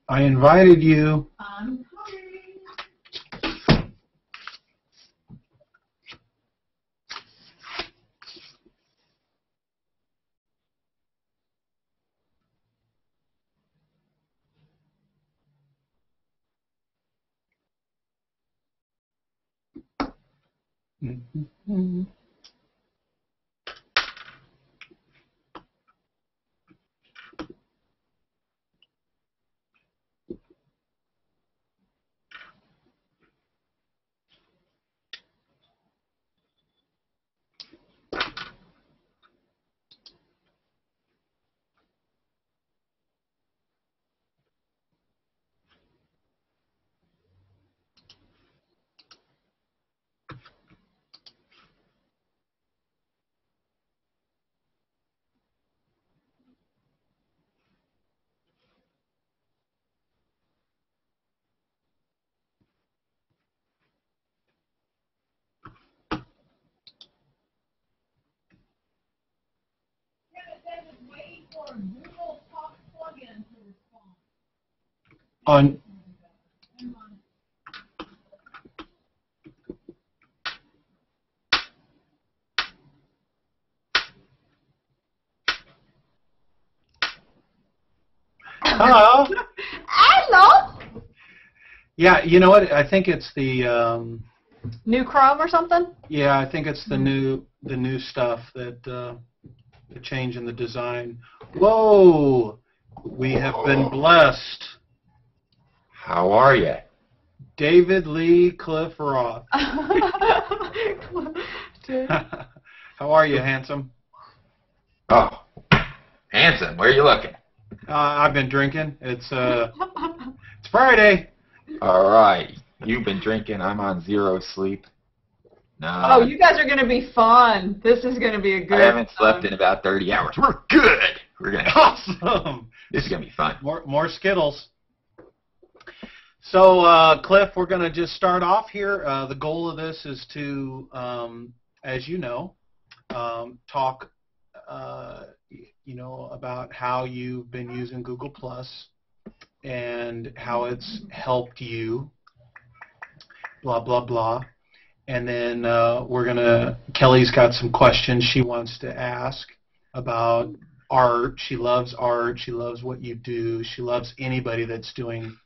I invited you. I'm coming. Mm-hmm. On hello. Hello. Yeah, you know what? I think it's the New Chrome or something? yeah, I think it's the new stuff that the change in the design. Whoa! We have been blessed. How are you? David Lee Cliff Roth. How are you, handsome? Oh, handsome. Where are you looking? I've been drinking. It's Friday. All right. You've been drinking. I'm on zero sleep. No. Oh, you guys are going to be fun. This is going to be a good I haven't slept in about 30 hours. We're good. We're gonna. Awesome. This is gonna be fun. More Skittles. So, Cliff, we're going to just start off here. The goal of this is to, as you know, talk, about how you've been using Google Plus and how it's helped you, blah, blah, blah. And then Kelly's got some questions she wants to ask about art. She loves art. She loves what you do. She loves anybody that's doing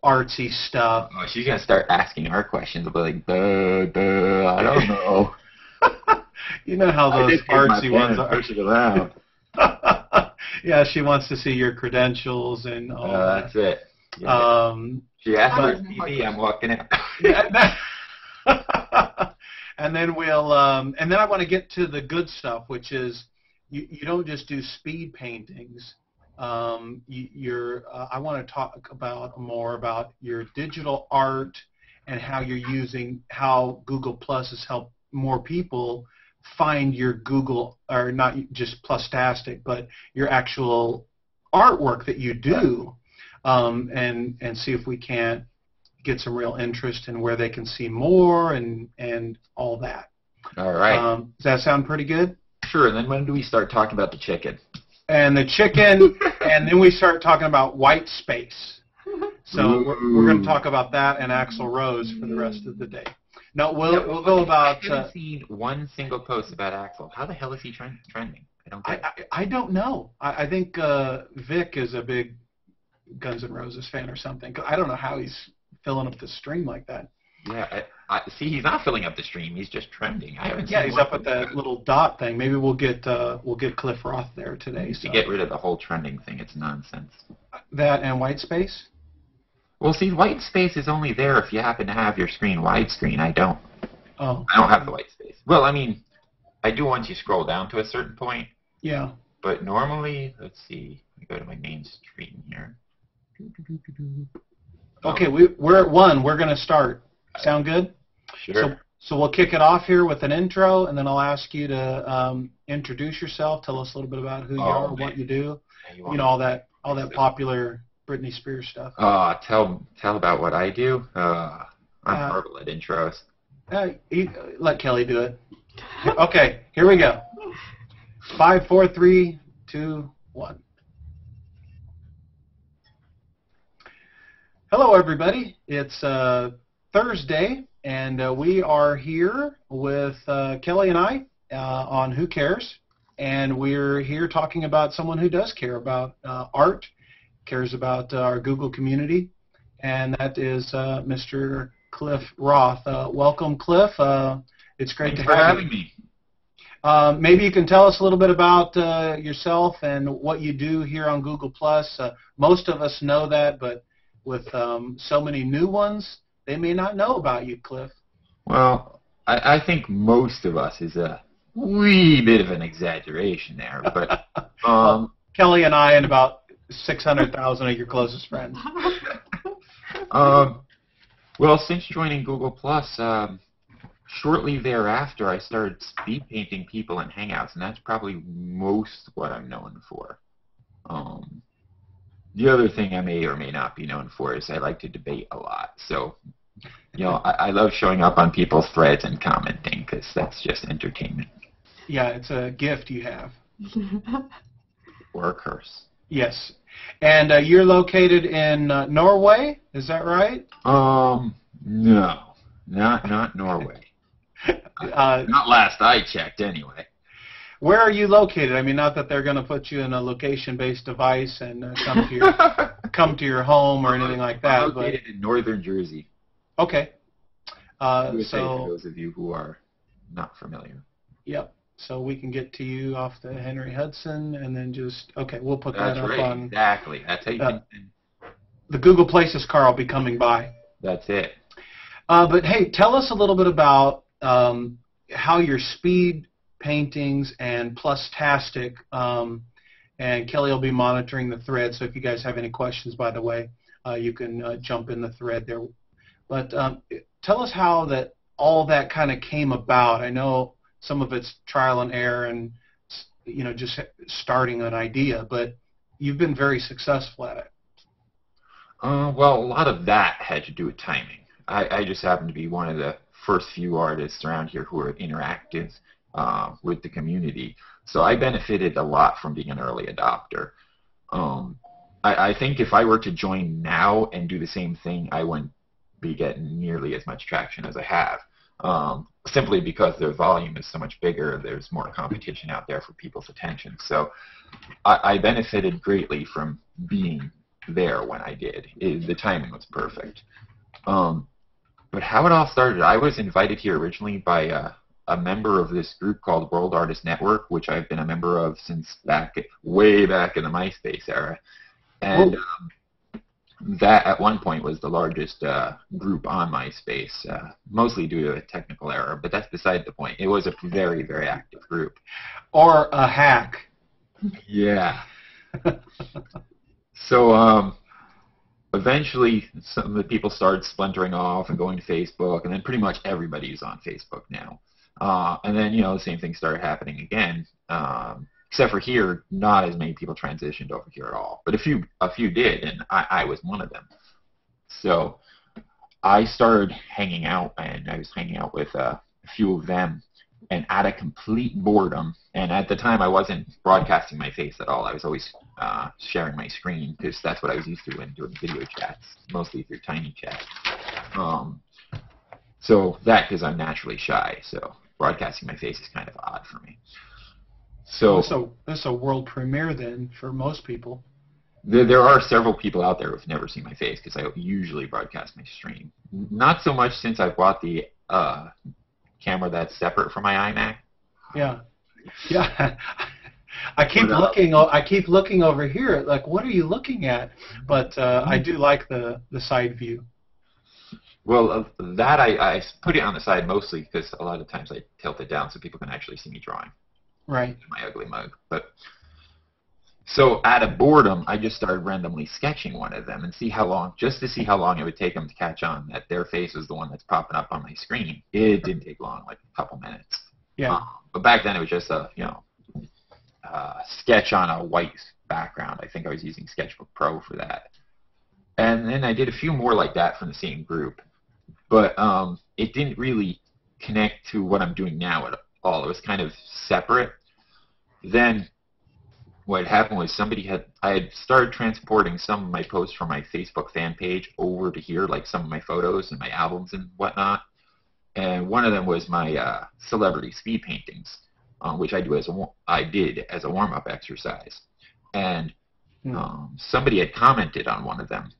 artsy stuff. Oh, she's gonna start asking her questions. I'll be like, duh, I don't know. You know how those artsy ones are. Push it around. Yeah, she wants to see your credentials and all that. That's it. Yeah. She asked for a TV. I'm walking out. And then I want to get to the good stuff, which is you don't just do speed paintings. I want to talk more about your digital art and how Google Plus has helped more people find your Google, or not just Plustastic, but your actual artwork that you do, and see if we can't get some real interest in where they can see more and all that. All right. Does that sound pretty good? Sure. And then when do we start talking about the chicken? And the chicken, and then we start talking about white space. So we're going to talk about that and Axl Rose for the rest of the day. No, we'll go about. I haven't seen one single post about Axl. How the hell is he trending? I don't know. I think Vic is a big Guns N' Roses fan or something. I don't know how he's filling up the stream like that. Yeah, I see. He's not filling up the stream. He's just trending. I haven't. Yeah, seen he's up at that little dot thing. Maybe we'll get Cliff Roth there today. To get rid of the whole trending thing, it's nonsense. That and white space. Well, see, white space is only there if you happen to have your screen widescreen. I don't. Oh. I don't have the white space. Well, I mean, I do once you scroll down to a certain point. Yeah. But normally, let's see. Let me go to my main screen here. Okay, we're at 1. We're going to start. Sound good? Sure. So we'll kick it off here with an intro, and then I'll ask you to introduce yourself. Tell us a little bit about who you are, what you do. You know, all that popular Britney Spears stuff. Tell about what I do. I'm horrible at intros. Let Kelly do it. Okay, here we go. 5, 4, 3, 2, 1. Hello, everybody. It's Thursday, and we are here with Kelly and I on Who Cares, and we're here talking about someone who does care about art, cares about our Google community, and that is Mr. Cliff Roth. Welcome, Cliff. It's great Thanks to for have having me. Maybe you can tell us a little bit about yourself and what you do here on Google+. Most of us know that, but with so many new ones, they may not know about you, Cliff. Well, I think most of us is a wee bit of an exaggeration there, but Well, Kelly and I and about 600,000 of your closest friends. well, since joining Google+, shortly thereafter, I started speed painting people in Hangouts, and that's probably most what I'm known for. The other thing I may or may not be known for is I like to debate a lot. So, I love showing up on people's threads and commenting because that's just entertainment. Yeah, it's a gift you have. Or a curse. Yes. And you're located in Norway, is that right? No, not Norway. Not last I checked, anyway. Where are you located? I mean, not that they're going to put you in a location-based device and come to your home or anything like that. I'm located in northern Jersey. Okay. USA, for those of you who are not familiar. Yep. So we can get to you off the Henry Hudson, and then we'll put that That's up right, on exactly. That's how you can. the Google Places car will be coming by. That's it. But hey, tell us a little bit about how your speed paintings and Plustastic, and Kelly will be monitoring the thread, so if you guys have any questions, by the way, you can jump in the thread there. But tell us how all that kind of came about. I know some of it's trial and error and just starting an idea, but you've been very successful at it. Well, a lot of that had to do with timing. I just happened to be one of the first few artists around here who are interactive with the community. So I benefited a lot from being an early adopter. I think if I were to join now and do the same thing, I wouldn't be getting nearly as much traction as I have, simply because the volume is so much bigger. There's more competition out there for people's attention. So I benefited greatly from being there when I did. The timing was perfect. But how it all started, I was invited here originally by a member of this group called World Artist Network, which I've been a member of since way back in the MySpace era. And that at one point was the largest group on MySpace, mostly due to a technical error, but that's beside the point. It was a very, very active group. Or a hack. Yeah. So eventually some of the people started splintering off and going to Facebook, and then pretty much everybody's on Facebook now. And then, the same thing started happening again. Except for here, not as many people transitioned over here at all. But a few did, and I was one of them. So I started hanging out, and I was hanging out with a few of them, and out of complete boredom, and at the time I wasn't broadcasting my face at all. I was always sharing my screen, because that's what I was used to when doing video chats, mostly through Tiny Chat. So that, because I'm naturally shy, so broadcasting my face is kind of odd for me. So that's a world premiere then for most people. There are several people out there who've never seen my face because I usually broadcast my stream. Not so much since I bought the camera that's separate from my iMac. Yeah. I keep looking over here. Like, what are you looking at? But I do like the side view. Well, that I put it on the side mostly because a lot of times I tilt it down so people can actually see me drawing. Right. My ugly mug. But so out of boredom, I just started randomly sketching one of them and just to see how long it would take them to catch on that their face was the one that's popping up on my screen. It didn't take long, like a couple minutes. Yeah. But back then it was just a sketch on a white background. I think I was using Sketchbook Pro for that. And then I did a few more like that from the same group. But it didn't really connect to what I'm doing now at all. It was kind of separate. Then what happened was I had started transporting some of my posts from my Facebook fan page over to here, like some of my photos and my albums and whatnot. And one of them was my celebrity speed paintings, which I did as a warm-up exercise. And somebody had commented on one of them,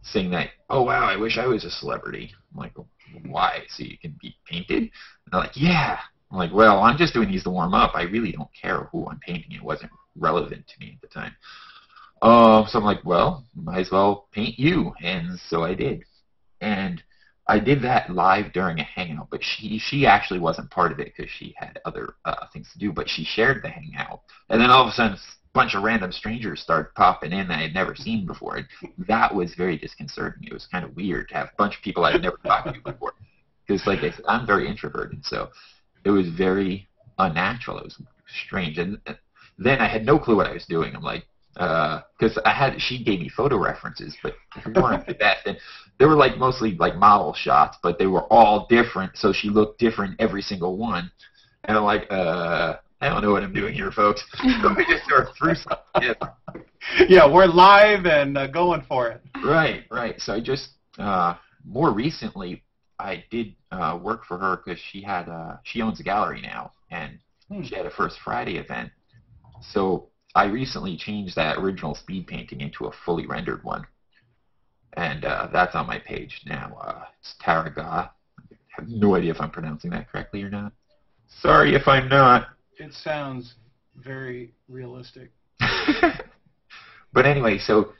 saying that, oh wow, I wish I was a celebrity. I'm like, why? So you can be painted? And they're like, yeah. I'm like, well, I'm just doing these to warm up. I really don't care who I'm painting. It wasn't relevant to me at the time. So I'm like, well, might as well paint you. And so I did. And I did that live during a hangout, but she actually wasn't part of it because she had other things to do, but she shared the hangout. And then all of a sudden, a bunch of random strangers started popping in that I had never seen before. And that was very disconcerting. It was kind of weird to have a bunch of people I had never talked to before. Because, like I said, I'm very introverted, so it was very unnatural. It was strange. And then I had no clue what I was doing. I'm like, because she gave me photo references, but they weren't the best. And they were like mostly like model shots, but they were all different, so she looked different every single one. And I'm like, I don't know what I'm doing here, folks. So I just sort of threw something together. Yeah, we're live and going for it. Right. So I just more recently I did work for her because she owns a gallery now, and she had a First Friday event. So I recently changed that original speed painting into a fully rendered one. And that's on my page now. It's Taraga. I have no idea if I'm pronouncing that correctly or not. Sorry if I'm not. It sounds very realistic. But anyway, so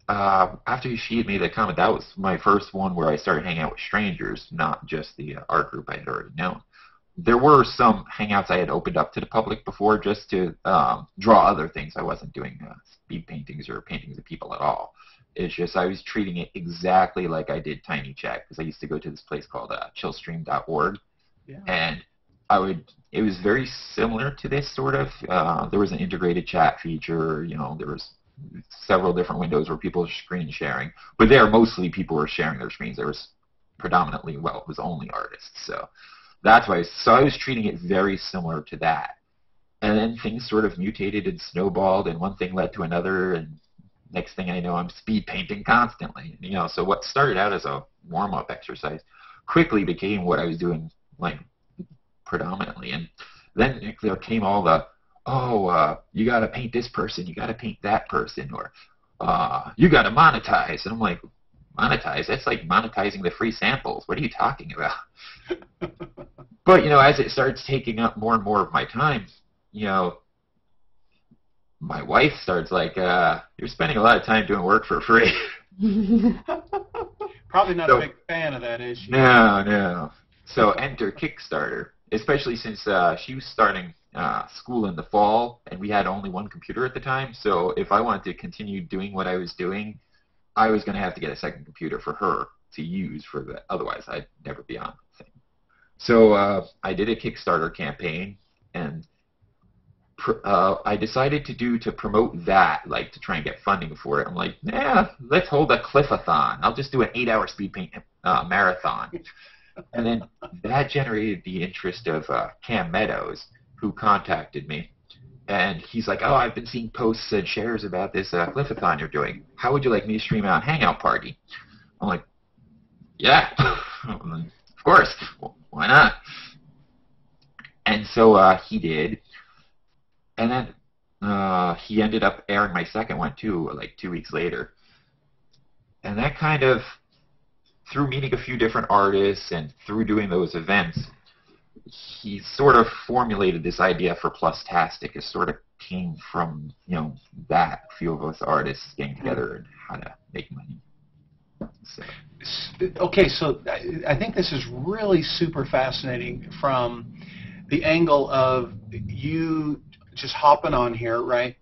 after she had made that comment, that was my first one where I started hanging out with strangers, not just the art group I had already known. There were some hangouts I had opened up to the public before just to draw other things. I wasn't doing speed paintings or paintings of people at all. It's just I was treating it exactly like I did Tiny Chat, because I used to go to this place called chillstream.org. Yeah. And it was very similar to this sort of. There was an integrated chat feature. There was several different windows where people were screen sharing. But there, mostly people were sharing their screens. There was predominantly, well, it was only artists. So that's why. So I was treating it very similar to that. And then things sort of mutated and snowballed, and one thing led to another, and next thing I know, I'm speed painting constantly. So what started out as a warm-up exercise quickly became what I was doing, like, predominantly. And then there came all the, you got to paint this person, you got to paint that person, or you got to monetize. And I'm like, monetize? That's like monetizing the free samples. What are you talking about? But, as it starts taking up more and more of my time, my wife starts like, you're spending a lot of time doing work for free. Probably not a big fan of that, is she? No. So enter Kickstarter, especially since she was starting school in the fall, and we had only one computer at the time. So if I wanted to continue doing what I was doing, I was going to have to get a second computer for her to use for that. Otherwise, I'd never be on the thing. So I did a Kickstarter campaign, and I decided to promote that, like to try and get funding for it. I'm like, let's hold a cliff-a-thon. I'll just do an 8-hour speed paint marathon. And then that generated the interest of Cam Meadows, who contacted me. And he's like, I've been seeing posts and shares about this cliff-a-thon you're doing. How would you like me to stream out Hangout Party? I'm like, yeah, of course. Why not? And so he did. And then he ended up airing my second one, too, like 2 weeks later. And that kind of, through meeting a few different artists and through doing those events, he sort of formulated this idea for Plustastic. It sort of came from, that few of us artists getting together and how to make money. So. Okay, so I think this is really super fascinating from the angle of you just hopping on here, right?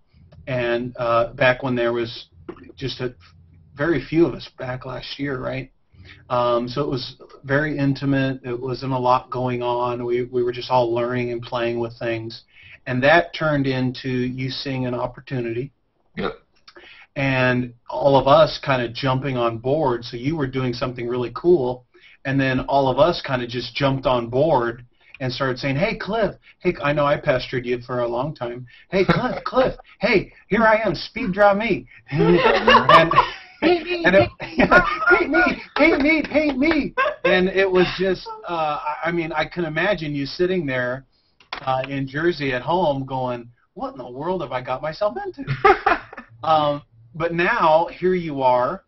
And back when there was just very few of us back last year, right? So it was very intimate. It wasn't a lot going on. We were just all learning and playing with things. And that turned into you seeing an opportunity. Yep. And all of us kind of jumping on board. So you were doing something really cool. And then all of us kind of just jumped on board. and started saying, "Hey, Cliff, hey, I know I pestered you for a long time. Hey, Cliff, hey, here I am, speed draw me." And paint me. And it was just, I mean, I can imagine you sitting there in Jersey at home going, what in the world have I got myself into? But now, here you are,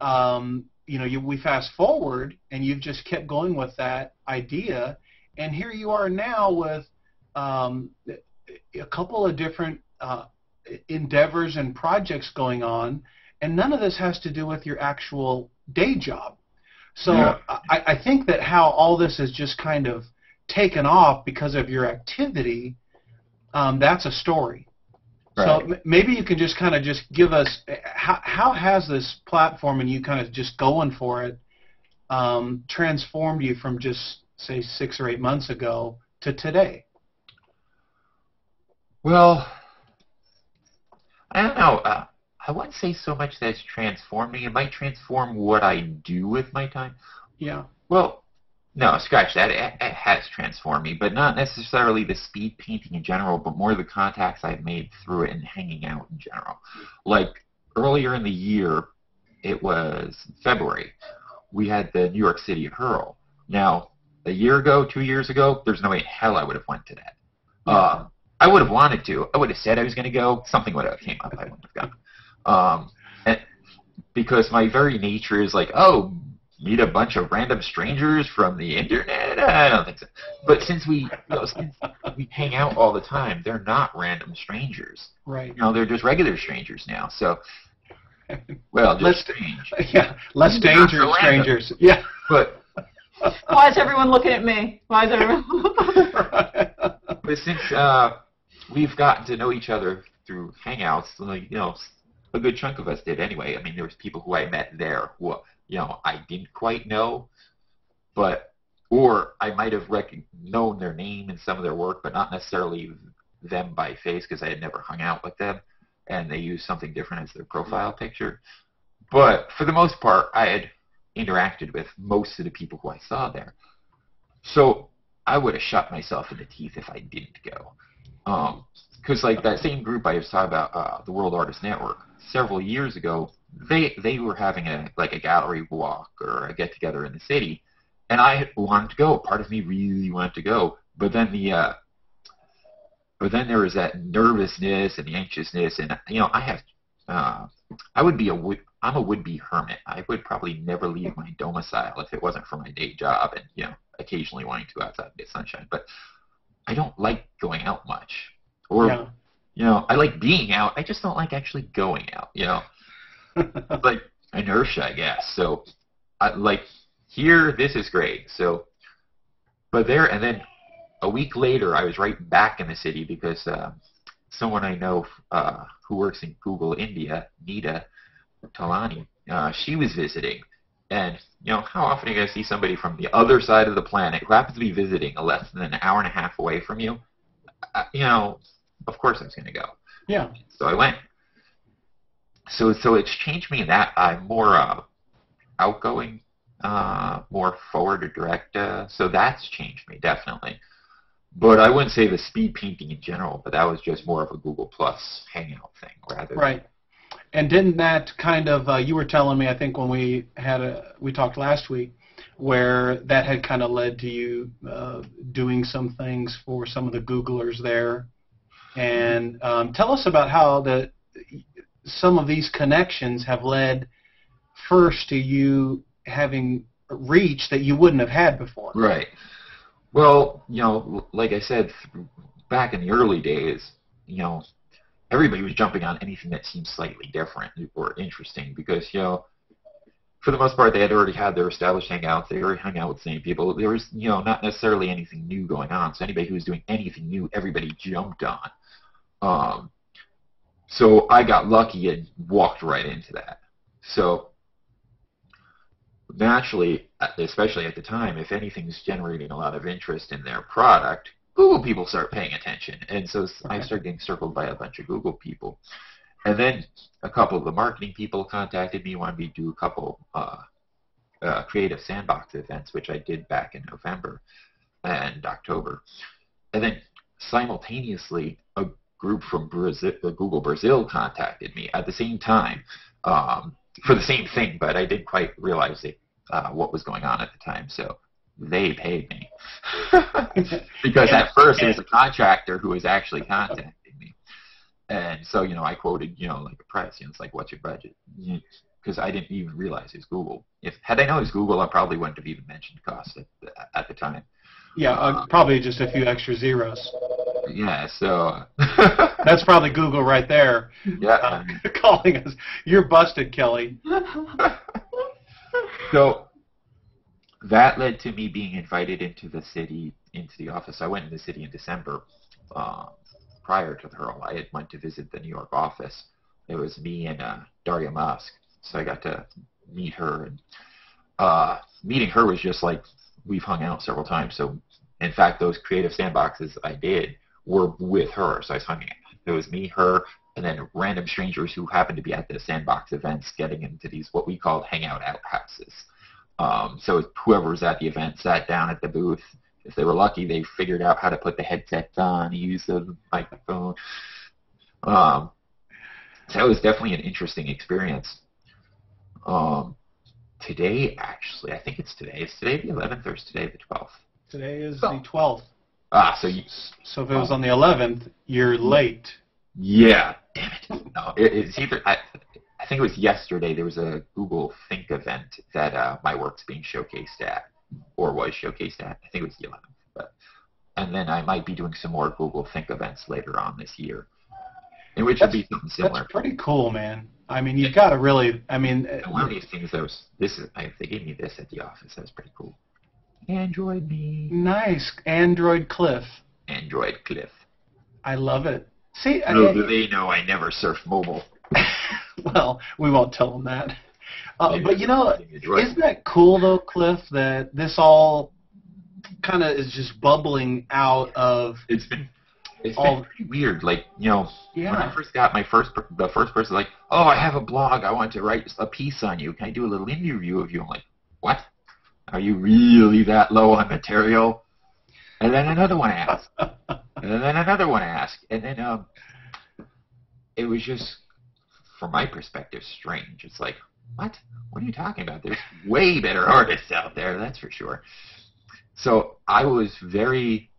we fast forward, and you've just kept going with that idea, and here you are now with a couple of different endeavors and projects going on, and none of this has to do with your actual day job. So yeah. I think that how all this is just kind of taken off because of your activity, that's a story. Right. So maybe you can just kind of just give us, how has this platform and you kind of just going for it transformed you from just, say, 6 or 8 months ago to today? Well, I don't know. I wouldn't say so much that it's transformed me. It might transform what I do with my time. Yeah. Well, no, scratch that. It has transformed me, but not necessarily the speed painting in general, but more the contacts I've made through it and hanging out in general. Like earlier in the year, it was February, we had the New York City Hurl. Now, a year ago, 2 years ago, there's no way in hell I would have went to that. Yeah. I would have wanted to. I would have said I was going to go. Something would have came up. I wouldn't have gone. And because my very nature is like, oh, meet a bunch of random strangers from the internet? I don't think so. But since we hang out all the time, they're not random strangers. Right. They're just regular strangers now. So, well, just strange. Yeah, less dangerous strangers. Yeah. But why is everyone looking at me? Why is everyone? But since we've gotten to know each other through Hangouts, like a good chunk of us did anyway. I mean, there was people who I met there who, I didn't quite know, or I might have known their name and some of their work, but not necessarily them by face because I had never hung out with them, and they used something different as their profile picture. But for the most part, I had interacted with most of the people who I saw there. So I would have shot myself in the teeth if I didn't go. Because like that same group I was talking about, the World Artist Network, several years ago, they were having a gallery walk or a get together in the city, and I wanted to go. Part of me really wanted to go, but then there was that nervousness and the anxiousness, and I'm a would-be hermit. I would probably never leave my domicile if it wasn't for my day job and occasionally wanting to go outside and get sunshine. But I don't like going out much, or I like being out. I just don't like actually going out. Like inertia, I guess. So, here, this is great. So, but there, and then a week later, I was right back in the city because someone I know who works in Google India, Nita Talani, she was visiting. And, how often are you going to see somebody from the other side of the planet who happens to be visiting less than an hour and a half away from you? Of course I was going to go. Yeah. So I went. So it's changed me in that I'm more outgoing, more forward or direct. So that's changed me, definitely. But I wouldn't say the speed painting in general, but that was just more of a Google Plus hangout thing rather than... Right. And didn't that kind of, you were telling me, I think when we talked last week, where that had kind of led to you doing some things for some of the Googlers there. And tell us about how some of these connections have led first to you having reach that you wouldn't have had before. Right. Well, like I said, back in the early days, everybody was jumping on anything that seemed slightly different or interesting because, for the most part, they had already had their established hangouts. They already hung out with the same people. There was, not necessarily anything new going on. So anybody who was doing anything new, everybody jumped on. So I got lucky and walked right into that. So naturally, especially at the time, if anything's generating a lot of interest in their product, Google people start paying attention. And so I started getting circled by a bunch of Google people. And then a couple of the marketing people contacted me, wanted me to do a couple creative sandbox events, which I did back in November. and October. And then simultaneously, a group from Brazil, Google Brazil contacted me at the same time for the same thing, but I didn't quite realize what was going on at the time. So they paid me. Because at first it was a contractor who was actually contacting me. And so, I quoted, like a price. It's like, what's your budget? Because I didn't even realize it was Google. Had I known it was Google, I probably wouldn't have even mentioned cost at the time. Yeah, probably just a few extra zeros. Yeah, so... That's probably Google right there. Yeah. Calling us. You're busted, Kelly. So that led to me being invited into the office. I went in the city in December. Prior to the hurl, I had went to visit the New York office. It was me and Daria Musk. So I got to meet her. And meeting her was just like, we've hung out several times. So, in fact, those creative sandboxes I did were with her. So I was hanging out. It was me, her, and then random strangers who happened to be at the sandbox events getting into these what we called hangout outhouses. So whoever was at the event sat down at the booth. If they were lucky, they figured out how to put the headsets on, use the microphone. So it was definitely an interesting experience. Today, actually, I think it's today. Is today the 11th or is today the 12th? Today is the 12th. So if it was on the 11th, you're late. Yeah, damn it. No, it's either... I think it was yesterday. There was a Google Think event that my work's being showcased at, or was showcased at. I think it was the 11th. And then I might be doing some more Google Think events later on this year, in which would be something similar. That's pretty cool, man. I mean, you've got to really. I mean, one of these things they gave me this at the office. That was pretty cool. Android me. Nice. Android Cliff. Android Cliff. I love it. See, little do they know I never surf mobile. Well, we won't tell them that. But isn't that cool though, Cliff? That this all kind of is just bubbling out of. It's been pretty weird. Like when I first got the first person like, oh, I have a blog. I want to write a piece on you. Can I do a little interview of you? I'm like, what? Are you really that low on material? And then another one asked. And then another one asked. And then it was just, from my perspective, strange. It's like, what? What are you talking about? There's way better artists out there, that's for sure. So I was very,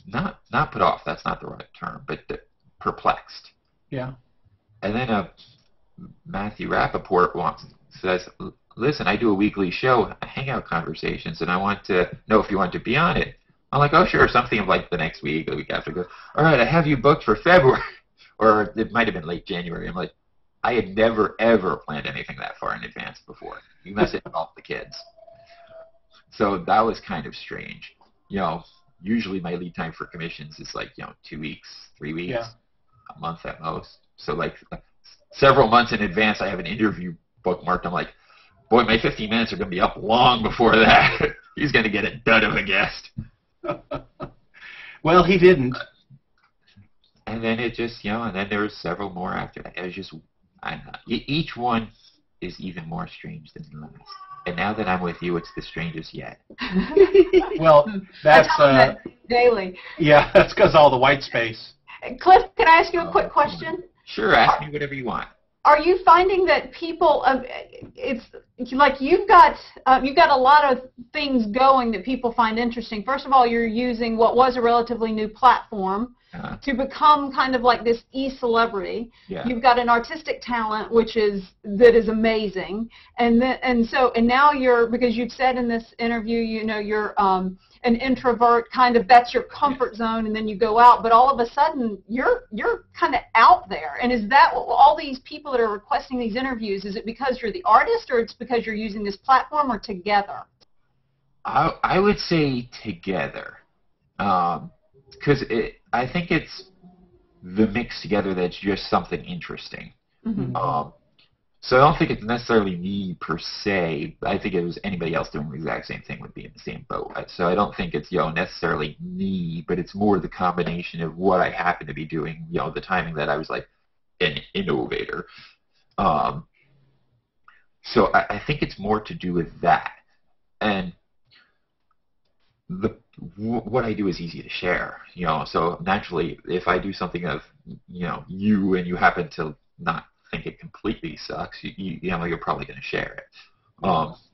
not put off, that's not the right term, but perplexed. Yeah. And then Matthew Rappaport says, listen, I do a weekly show, Hangout Conversations, and I want to know if you want to be on it. I'm like, oh, sure, something like the next week, the week after. Goes, all right, I have you booked for February. Or it might have been late January. I'm like, I had never, ever planned anything that far in advance before. You must involve the kids. So that was kind of strange. Usually my lead time for commissions is like, 2 weeks, 3 weeks, a month at most. So like several months in advance, I have an interview bookmarked. I'm like, boy, my 15 minutes are going to be up long before that. He's going to get a dud of a guest. Well, he didn't. And then it just, and then there was several more after that. It was just, each one is even more strange than the last. And now that I'm with you, it's the strangest yet. Well, that's daily. Yeah, that's because all the white space. Cliff, can I ask you a quick question? Sure, ask me whatever you want. Are you finding that people, it's like you've got a lot of things going that people find interesting. First of all, you're using what was a relatively new platform to become kind of like this e-celebrity. Yeah. You've got an artistic talent that is amazing, and now because you've said in this interview, you're an introvert, kind of that's your comfort zone, and then you go out, but all of a sudden you're kind of out there. And is that what all these people that are requesting these interviews, is it because you're the artist, or it's because you're using this platform, or together? I would say together, because I think it's the mix together that's just something interesting. Mm-hmm. So I don't think it's necessarily me per se. I think it was anybody else doing the exact same thing would be in the same boat. So I don't think it's necessarily me, but it's more the combination of what I happen to be doing. The timing that I was like an innovator. So I think it's more to do with that. And what I do is easy to share, so naturally, if I do something of, you and you happen to not think it completely sucks, you're probably going to share it.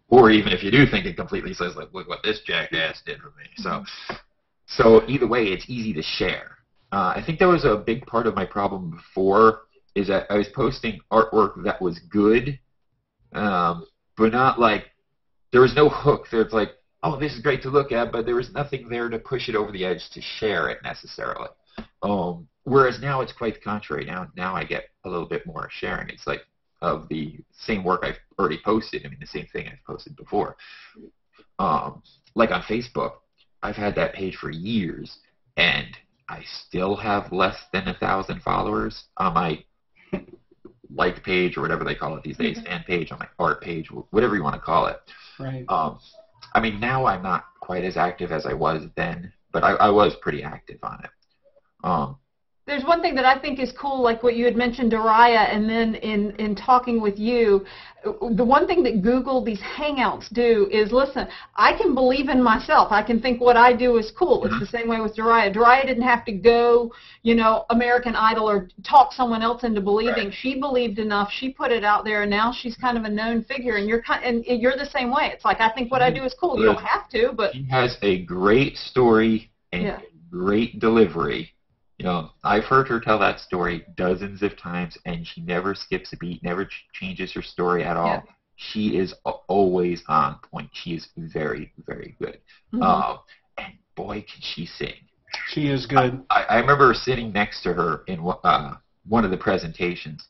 Or even if you do think it completely sucks, like, look what this jackass did for me. So either way, it's easy to share. I think that was a big part of my problem before, is that I was posting artwork that was good, but not like, there was no hook. There's like, oh, this is great to look at, but there was nothing there to push it over the edge to share it necessarily. Whereas now it's quite the contrary. Now I get a little bit more sharing. It's like of the same work I've already posted. I mean, the same thing I've posted before. Like on Facebook, I've had that page for years, and I still have less than 1,000 followers on my like page, or whatever they call it these days, fan page, on my art page, whatever you want to call it. Right. I mean, now I'm not quite as active as I was then, but I was pretty active on it. There's one thing that I think is cool, like what you had mentioned, Dariah, and then in talking with you, the one thing that Google, these Hangouts do is, listen, I can believe in myself. I can think what I do is cool. It's the same way with Dariah. Dariah didn't have to go, American Idol or talk someone else into believing. Right. She believed enough. She put it out there, and now she's kind of a known figure. And you're the same way. It's like, I think what I do is cool. You don't have to, but she has a great story and great delivery. I've heard her tell that story dozens of times, and she never skips a beat, never changes her story at all. Yeah. She is always on point. She is very, very good. And boy, can she sing. She is good. I remember sitting next to her in one of the presentations,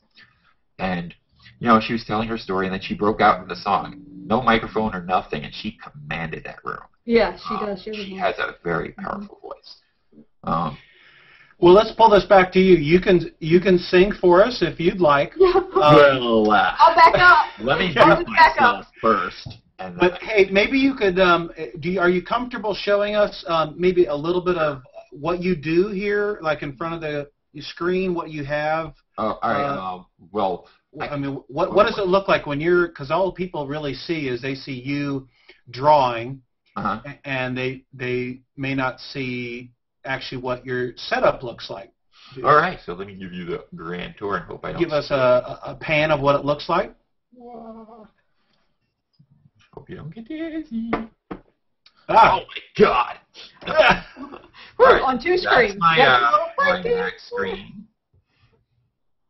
and she was telling her story, and then she broke out in the song. No microphone or nothing, and she commanded that room. Yeah, she does. She has a very powerful voice. Well, let's pull this back to you. You can sing for us if you'd like. Well, I'll back up. Let me do myself first. But hey, maybe you could. Are you comfortable showing us maybe a little bit of what you do here, like in front of the screen, what you have? Oh, all right. Well, I mean, what does it look like when you're? Because all people really see is they see you drawing, and they may not see actually what your setup looks like. All right, so let me give you the grand tour and hope I don't... Give us a pan of what it looks like. Hope you don't get dizzy. Ah. Oh, my God. We're right, on two screens. That's my Mac screen.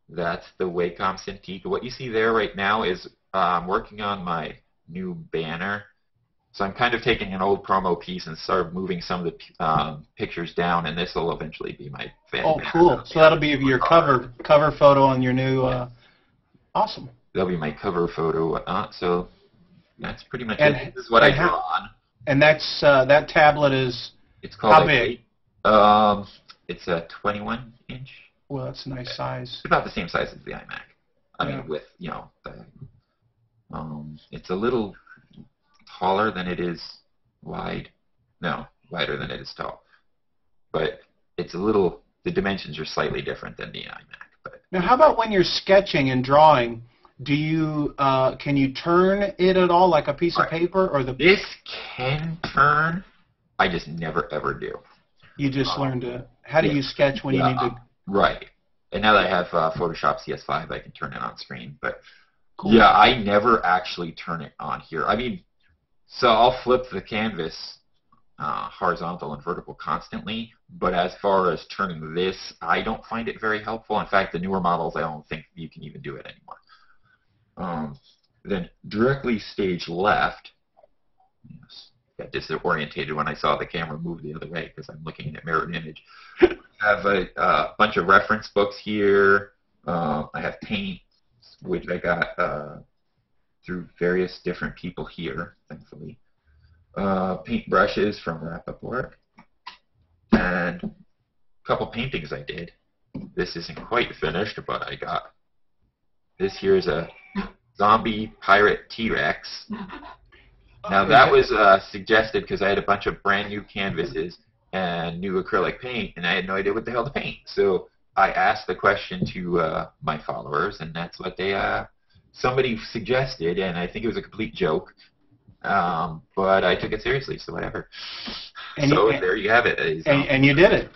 That's the Wacom Cintiq. What you see there right now is I'm working on my new banner. So I'm kind of taking an old promo piece and sort of moving some of the pictures down, and this will eventually be my fan. Oh, cool. So that'll be your cover photo on your new, awesome. That'll be my cover photo. So that's pretty much it. This is what I draw on. And that's, that tablet is it's called how big? It's a 21-inch. Well, that's a nice size. It's about the same size as the iMac. I mean, with, it's a little taller than it is wide. No, wider than it is tall. But it's a little, the dimensions are slightly different than the iMac. But now, how about when you're sketching and drawing? Do you can you turn it at all, like a piece of paper, or the? This can turn. I just never ever do. You just learn to. How do you sketch when you need to? Right. And now that I have Photoshop CS5, I can turn it on screen. But yeah, I never actually turn it on here. I mean. So I'll flip the canvas horizontal and vertical constantly, but as far as turning this, I don't find it very helpful. In fact, the newer models, I don't think you can even do it anymore. Then directly stage left, got disorientated when I saw the camera move the other way because I'm looking at mirrored image. I have a bunch of reference books here. I have paint, which I got through various different people here, thankfully. Paint brushes from Rappaport. And a couple paintings I did. This isn't quite finished, but I got this here's a zombie pirate T-Rex. Now that was suggested because I had a bunch of brand new canvases and new acrylic paint, and I had no idea what the hell to paint. So I asked the question to my followers, and that's what they somebody suggested, and I think it was a complete joke, but I took it seriously, so whatever. So there you have it. And you did it.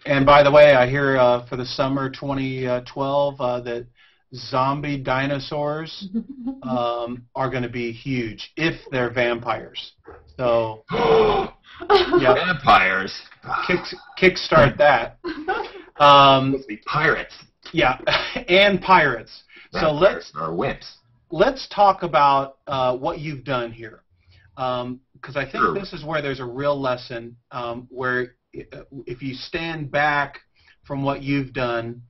And by the way, I hear for the summer 2012 that zombie dinosaurs are going to be huge if they're vampires. So, yeah. Vampires. Kickstart that. Supposed to be pirates. Yeah, and pirates. Vampires are wimps. Let's talk about what you've done here, because I think this is where there's a real lesson where if you stand back from what you've done,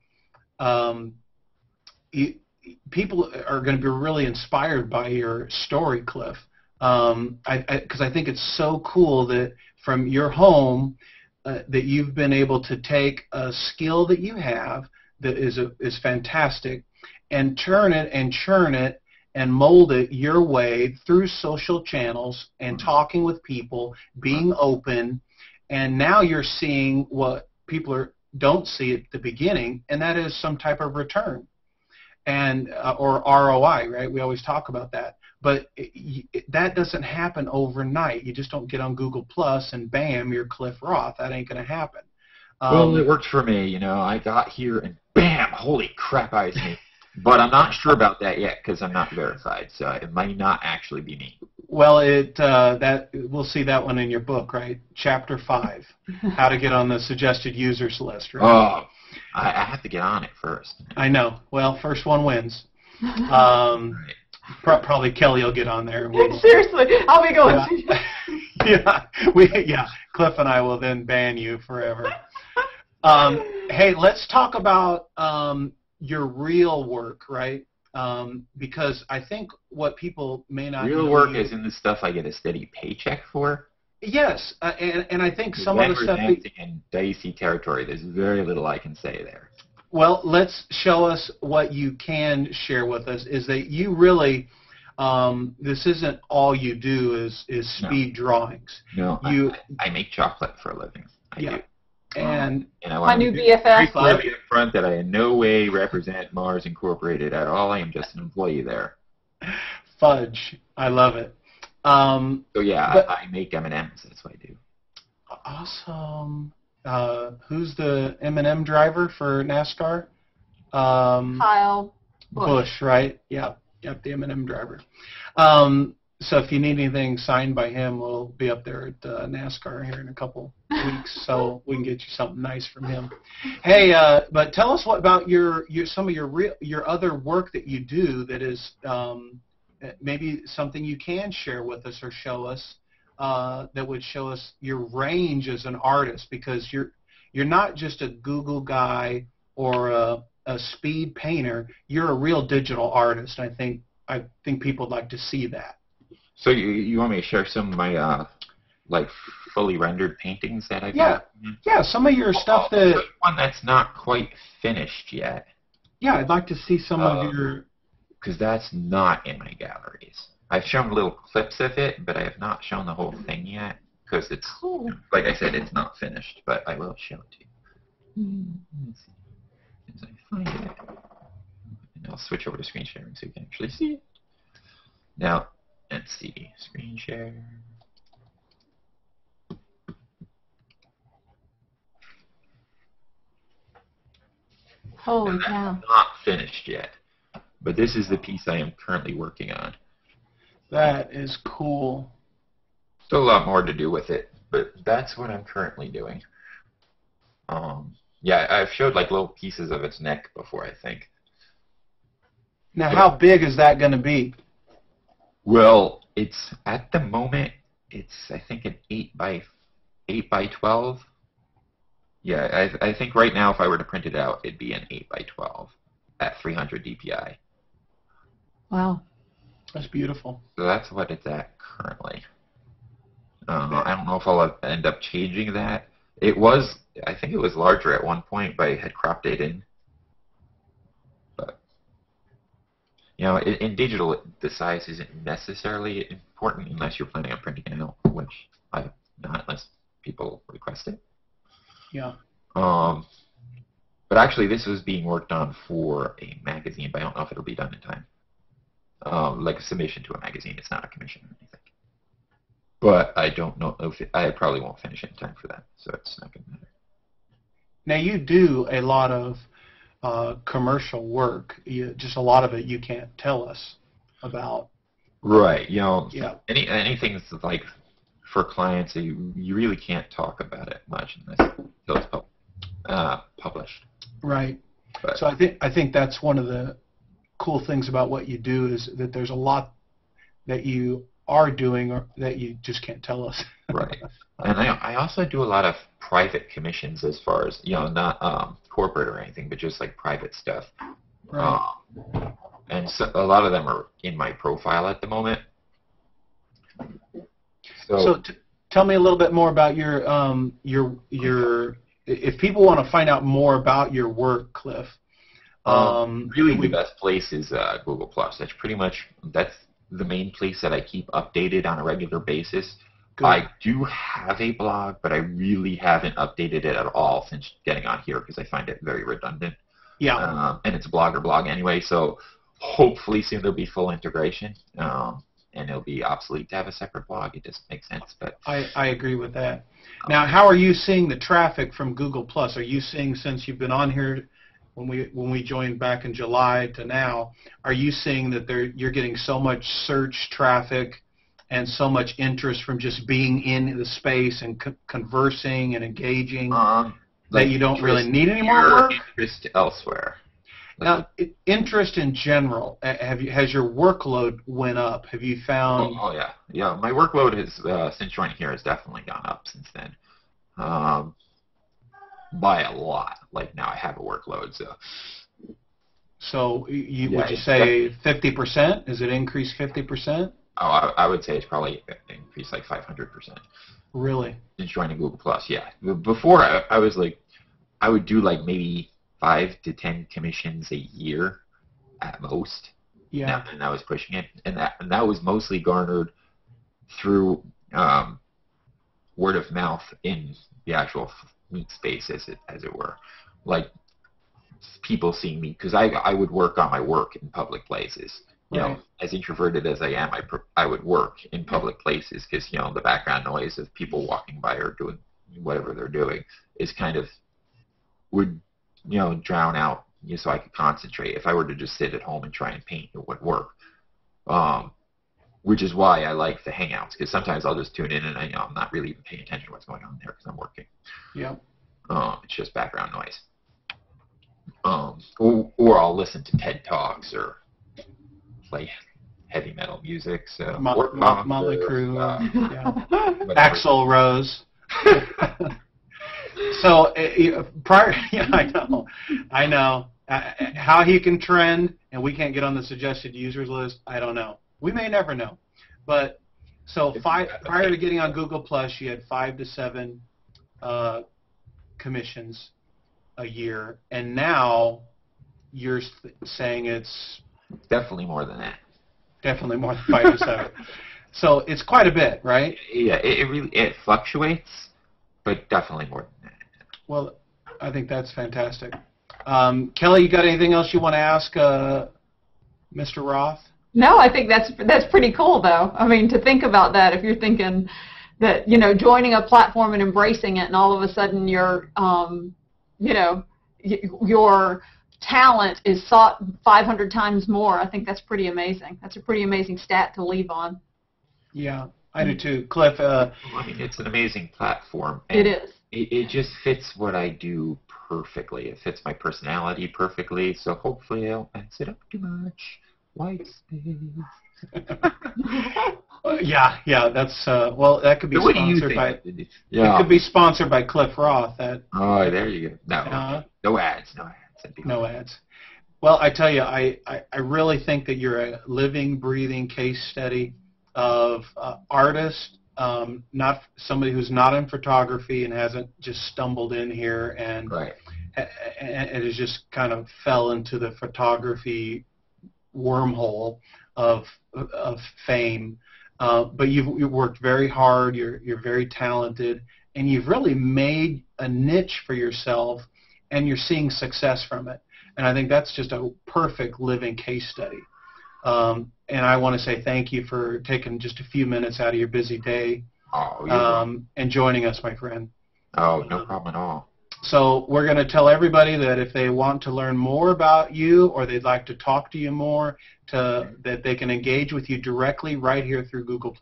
people are going to be really inspired by your story, Cliff, because I think it's so cool that from your home that you've been able to take a skill that you have that is fantastic and turn it and churn it and mold it your way through social channels and talking with people, being open, and now you're seeing what people don't see at the beginning, and that is some type of return and or ROI, right? We always talk about that. But that doesn't happen overnight. You just don't get on Google Plus and bam, you're Cliff Roth. That ain't going to happen. Well, it worked for me. You know, I got here and bam, holy crap, I see me. But I'm not sure about that yet because I'm not verified, so it might not actually be me. Well, we'll see that one in your book, right? Chapter 5, how to get on the suggested users list, right? Oh, I have to get on it first. I know. Well, first one wins. Probably Kelly will get on there. Seriously, I'll be going. Yeah, Cliff and I will then ban you forever. Hey, let's talk about your real work, right? Because I think what people may not real work is in the stuff I get a steady paycheck for. Yes, and I think some of the stuff in dicey territory. There's very little I can say there. Well, let's show us what you can share with us. Is that you really? This isn't all you do is speed drawings. No, I make chocolate for a living. I do. And I my new BFF. Let me up front that I in no way represent Mars Incorporated at all. I am just an employee there. Fudge, I love it. So yeah, I make M&Ms. That's what I do. Awesome. Who's the M&M driver for NASCAR? Kyle Busch, right? Yep, the M&M driver. So if you need anything signed by him, we'll be up there at NASCAR here in a couple weeks, so we can get you something nice from him. Hey, but tell us what about some of your other work that you do that is maybe something you can share with us or show us that would show us your range as an artist, because you're not just a Google guy or a speed painter. You're a real digital artist. I think people would like to see that. So you want me to share some of my like fully rendered paintings that I've got? Yeah, some of your stuff that one that's not quite finished yet. Yeah, I'd like to see some of your, because that's not in my galleries. I've shown little clips of it, but I have not shown the whole thing yet because it's like I said, it's not finished. But I will show it to you. Let's see. As I find it, and I'll switch over to screen sharing so you can actually see it. Now, let's see, screen share. Holy cow. Not finished yet, but this is the piece I am currently working on. That is cool. Still a lot more to do with it, but that's what I'm currently doing. Yeah, I've showed like little pieces of its neck before, I think. Now, how big is that going to be? Well, it's at the moment, it's I think an 8 by 12. Yeah, I think right now if I were to print it out, it'd be an 8 by 12 at 300 DPI. Wow. That's beautiful. So that's what it's at currently. I don't know if I'll end up changing that. It was, I think it was larger at one point, but I had cropped it in. But, you know, in digital, the size isn't necessarily important unless you're planning on printing it out, which I have not unless people request it. Yeah. But actually, this was being worked on for a magazine, but I don't know if it'll be done in time. Like a submission to a magazine. It's not a commission or anything. but I don't know if I probably won't finish in time for that, so it's not going to matter. Now you do a lot of commercial work. Just a lot of it you can't tell us about. Right. Yeah. Anything that's like for clients, you really can't talk about it much until it's published. Right. But, so I think that's one of the cool things about what you do is that there's a lot that you are doing or that you just can't tell us. Right. And I also do a lot of private commissions as far as, not corporate or anything, but just like private stuff. Right. And so a lot of them are in my profile at the moment. So tell me a little bit more about your if people want to find out more about your work, Cliff. Really the best place is Google+. That's the main place that I keep updated on a regular basis. Good. I do have a blog, but I really haven't updated it at all since getting on here because I find it very redundant. Yeah. And it's a blogger blog anyway, so hopefully soon there'll be full integration, and it'll be obsolete to have a separate blog. It just makes sense. But I agree with that. Now, how are you seeing the traffic from Google+? Are you seeing, since you've been on here, when we joined back in July to now, are you seeing that you're getting so much search traffic and so much interest from just being in the space and conversing and engaging that you don't really need any more work? Interest elsewhere. Now, interest in general, has your workload went up? Have you found? Oh yeah, yeah. My workload has since joining here has definitely gone up since then, by a lot. Like now I have a workload, so. So would you say 50%? Is it increased 50%? Oh, I would say it's probably increased like 500%. Really? Since joining Google+, yeah. Before I was like, I would do like maybe 5 to 10 commissions a year at most. Yeah. And I was pushing it, and that was mostly garnered through word of mouth in the actual space, as it were, like people seeing me, because I would work on my work in public places. You know, as introverted as I am, I would work in public places because, the background noise of people walking by or doing whatever they're doing is kind of would, drown out, so I could concentrate. If I were to just sit at home and try and paint, it wouldn't work. Which is why I like the Hangouts, because sometimes I'll just tune in and I'm not really even paying attention to what's going on there because I'm working. Yeah. It's just background noise. Or I'll listen to TED Talks or play heavy metal music. So Motley Crue, Axl Rose. So prior, I know how he can trend, and we can't get on the suggested users list. I don't know. We may never know. But so prior to getting on Google+, you had 5 to 7 commissions a year, and now you're saying it's definitely more than that. Definitely more than 5 to 7. So it's quite a bit, right? Yeah, it fluctuates, but definitely more than that. Well, I think that's fantastic. Kelly, you got anything else you want to ask Mr. Roth? No, I think that's pretty cool, though. I mean, to think about that, if you're thinking that, joining a platform and embracing it, and all of a sudden your talent is sought 500 times more. I think that's pretty amazing. That's a pretty amazing stat to leave on. Yeah, I do too. Cliff? I mean, it's an amazing platform. It is. It just fits what I do perfectly. It fits my personality perfectly, so hopefully I don't mess it up too much. White space. Yeah, that's well, that could be sponsored by. Yeah. It could be sponsored by Cliff Roth. Oh, there you go. No ads. No ads. Well, I tell you, I really think that you're a living, breathing case study of artist, not somebody who's not in photography and hasn't just stumbled in here and has just kind of fell into the photography wormhole of fame. But you've worked very hard. You're very talented, and you've really made a niche for yourself, and you're seeing success from it. And I think that's just a perfect living case study. And I want to say thank you for taking just a few minutes out of your busy day Oh, you're and joining us, my friend. Oh, no problem at all. So we're going to tell everybody that if they want to learn more about you or they'd like to talk to you more, that they can engage with you directly right here through Google+.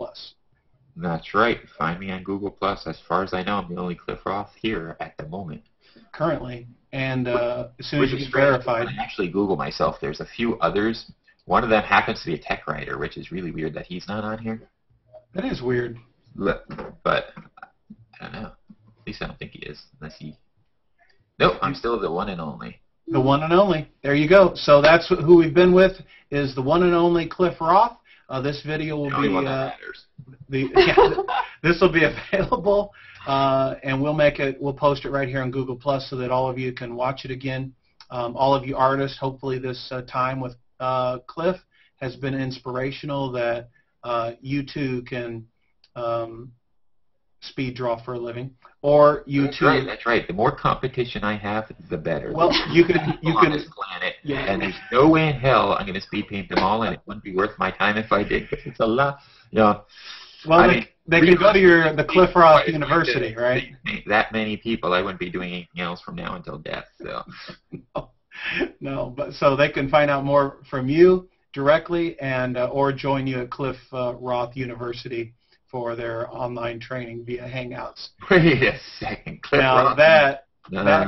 That's right. Find me on Google+. As far as I know, I'm the only Cliff Roth here at the moment. Currently. And as soon as you get verified. When I actually Google myself, there's a few others. One of them happens to be a tech writer, which is really weird that he's not on here. That is weird. But I don't know. At least I don't think he is, unless he... Nope, I'm still the one and only. The one and only. There you go. So that's who we've been with, is the one and only Cliff Roth. This video will this will be available, and we'll post it right here on Google Plus so that all of you can watch it again. All of you artists, hopefully this time with Cliff has been inspirational, that you too can speed draw for a living, or you that's too. Right, that's right. The more competition I have, the better. Well, you can on this planet, yeah. And there's no way in hell I'm going to speed paint them all, and it wouldn't be worth my time if I did, because it's a lot. You know. Well, they can go to the Cliff Roth University, right? That many people, I wouldn't be doing anything else from now until death. So. No, but so they can find out more from you directly, and or join you at Cliff Roth University for their online training via Hangouts. Wait a second, Cliff Roth. That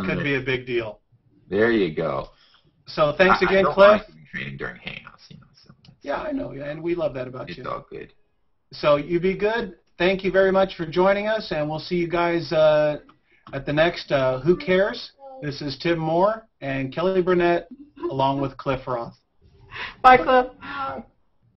could be a big deal. There you go. So thanks again, I don't Cliff. like doing training during Hangouts, you know. So yeah, I know, and we love that about you. It's all good. So you be good. Thank you very much for joining us, and we'll see you guys at the next Who Cares? This is Tim Moore and Kelly Burnett, along with Cliff Roth. Bye, Cliff.